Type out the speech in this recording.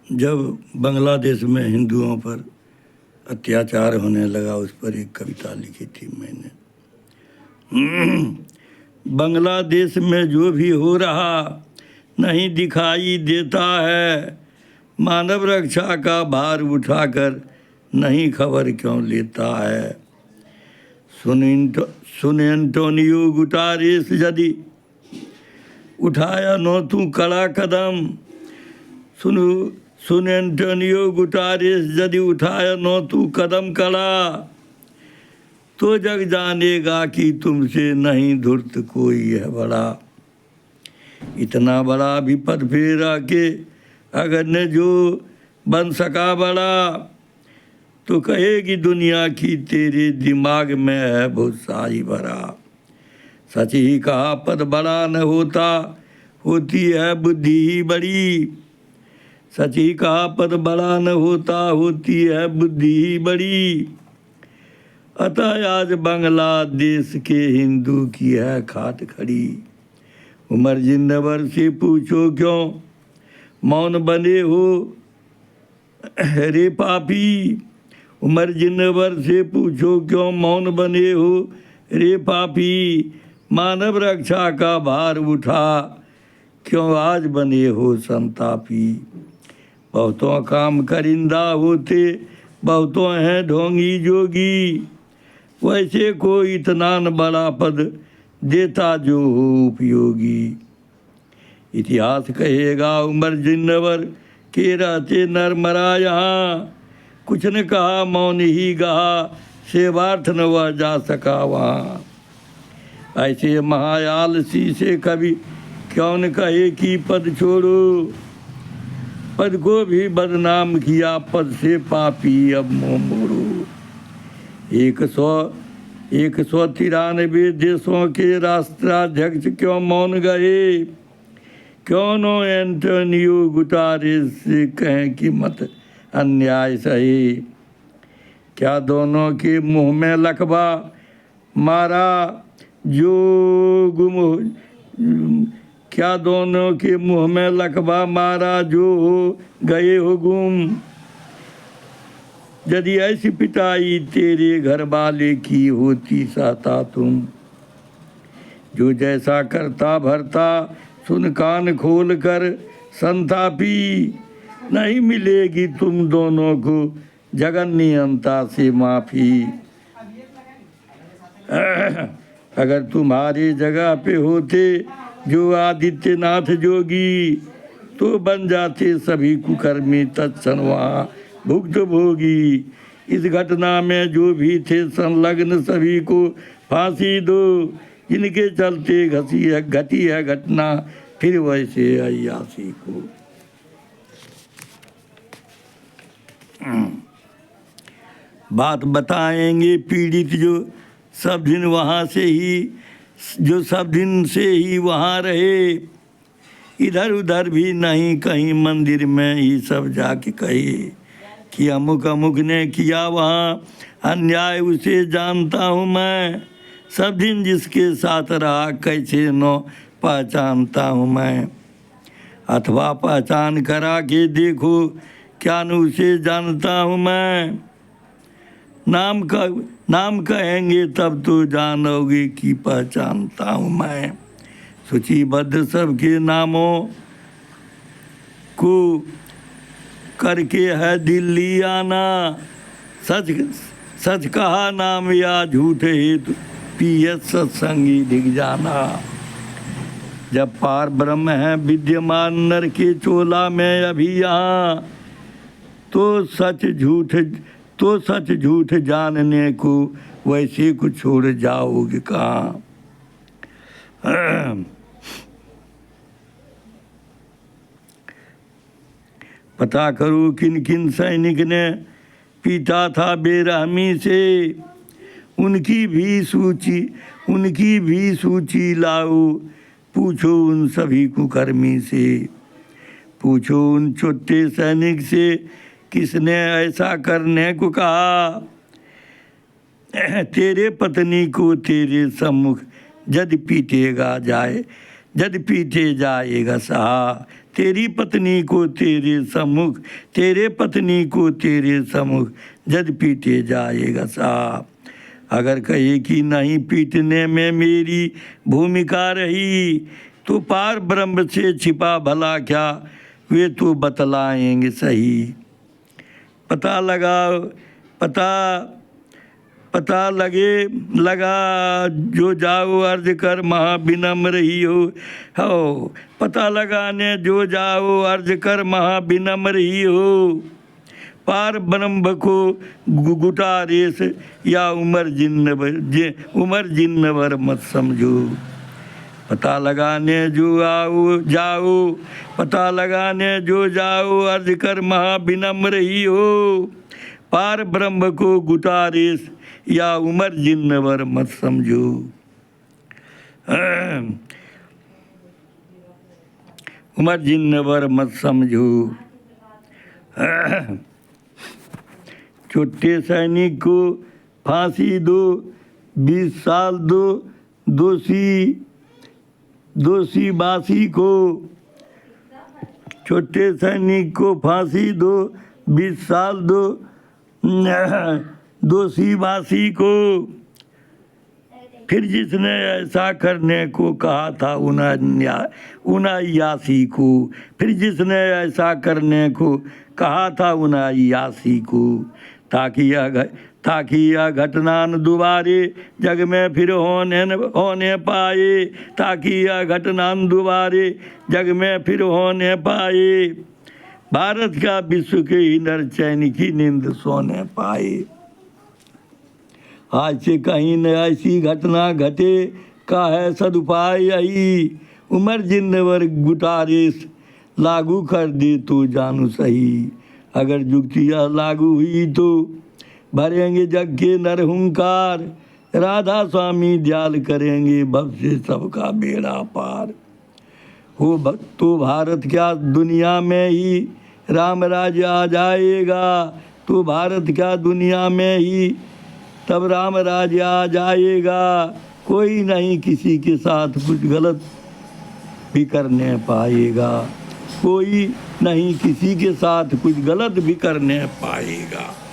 जब बांग्लादेश में हिंदुओं पर अत्याचार होने लगा, उस पर एक कविता लिखी थी मैंने। बांग्लादेश में जो भी हो रहा नहीं दिखाई देता है, मानव रक्षा का भार उठाकर नहीं खबर क्यों लेता है। सुन एंटोनियो गुटारेस, यदि उठाया नो तू कड़ा कदम। सुन एंटोनियो गुटारेस, यदि उठाया नो तू कदम कड़ा, तो जग जानेगा कि तुमसे नहीं धुर्त कोई है बड़ा। इतना बड़ा विपद फेरा के अगर न जो बन सका बड़ा, तो कहेगी दुनिया की तेरे दिमाग में है बहुत सारी भरा। सच ही कहा पद बड़ा न होता, होती है बुद्धि ही बड़ी। सच ही कहा पद बड़ा न होता, होती है बुद्धि ही बड़ी। अतः आज बांग्लादेश के हिंदू की है खाट खड़ी। उमर जिन्नवर से पूछो क्यों मौन बने हो रे पापी। उमर जिन्नवर से पूछो क्यों मौन बने हो रे पापी। मानव रक्षा का भार उठा क्यों आज बने हो संतापी। बहुतों काम करिंदा होते, बहुतों हैं ढोंगी जोगी। वैसे को इतना न बड़ा पद देता जो हो उपयोगी। इतिहास कहेगा उमर जिन्नवर के रहते नरमरा यहाँ। कुछ न कहा मौन ही गहा, सेवार्थ न वह जा सका वहाँ। ऐसे महायालसी से कभी क्यों न कहे कि पद छोड़ो। पद को भी बदनाम किया, पद से पापी अब मुँह मोड़ो। 193 देशों के राष्ट्राध्यक्ष क्यों मौन गए। क्यों नो एंटोनियो गुटारेस से कहें कि मत अन्याय सही। क्या दोनों के मुंह में लकवा मारा जो गुम। क्या दोनों के मुंह में लकवा मारा जो हो गए हो गुम। यदि ऐसी पिटाई तेरे घर वाले की होती सहता तुम। जो जैसा करता भरता सुन कान खोल कर संतापी। नहीं मिलेगी तुम दोनों को जगन नियंता से माफ़ी। अगर तुम्हारी जगह पे होते जो आदित्यनाथ जोगी, तो बन जाते सभी कुकर्मी तत्क्षण वहाँ भुक्त भोगी। इस घटना में जो भी थे संलग्न सभी को फांसी दो। जिनके चलते घटी है घटना फिर वैसे अय्यासी को। बात बताएंगे पीड़ित जो सब दिन वहाँ से ही, जो सब दिन से ही वहाँ रहे। इधर उधर भी नहीं, कहीं मंदिर में ही सब जाके कहे कि अमुक अमुक ने किया वहाँ अन्याय, उसे जानता हूँ मैं। सब दिन जिसके साथ रहा कैसे नो पहचानता हूँ मैं। अथवा पहचान करा के देखो क्या न उसे जानता हूँ मैं। नाम कहेंगे तब तो जानोगे कि पहचानता हूँ मैं। सूचीबद्ध सबके नामों को करके है दिल्ली आना। सच कहा नाम या झूठ हेतु पियत सत्संगी दिख जाना। जब पार ब्रह्म है विद्यमान नर के चोला में अभी यहाँ, तो सच झूठ जानने को वैसे को छोड़ जाओगे कहाँ। पता करो किन किन सैनिक ने पीटा था बेरहमी से। उनकी भी सूची लाओ, पूछो उन सभी कुकर्मी से। पूछो उन छोटे सैनिक से किसने ऐसा करने को कहा। तेरे पत्नी को तेरे सम्मुख जद पीटेगा जाए, जद पीटे जाएगा सहा। तेरी पत्नी को तेरे सम्मुख, तेरे पत्नी को तेरे सम्मुख, जद पीटे जाएगा सहा। अगर कहे कि नहीं पीटने में मेरी भूमिका रही, तो पार ब्रह्म से छिपा भला क्या, वे तो बतलाएंगे सही। पता लगा जो जाओ अर्ज कर महाविनम्र ही हो। पता लगाने जो जाओ अर्ज कर महाविनम्र ही हो। पार ब्रह्म को गुटारेस या उमर जिन्नवर मत समझो। पता लगाने जो जाओ, पता लगाने जो जाओ अर्ज कर महाविनम्र ही हो। पार ब्रह्म को गुटारेस या उमर जिन्नवर मत समझो। उमर जिन्नवर मत समझो। छोटे सैनिक को फांसी दो, 20 साल दो दोषी बासी को। छोटे सैनिक को फांसी दो, 20 साल दो दोषी बासी को। फिर जिसने ऐसा करने को कहा था उनायासी को, फिर जिसने ऐसा करने को कहा था उनायासी को, ताकि यह घटना न दोबारे जग में फिर होने पाए, ताकि यह घटना न दोबारे जग में फिर होने पाए। भारत का विश्व के ही नर चैन की नींद सोने पाए। आज से कहीं न ऐसी घटना घटे का है सदुपाय यही। उमर जिन्नवर गुटारेस लागू कर दे तो जानू सही। अगर जुक्तियाँ लागू हुई तो भरेंगे जग के नर हुंकार। राधा स्वामी दयाल करेंगे भव से सबका बेड़ा पार। हो तो भारत क्या दुनिया में ही राम राज्य आ जाएगा। तो भारत क्या दुनिया में ही तब राम राज्य आ जाएगा। कोई नहीं किसी के साथ कुछ गलत भी करने पाएगा। कोई नहीं किसी के साथ कुछ गलत भी करने पाएगा।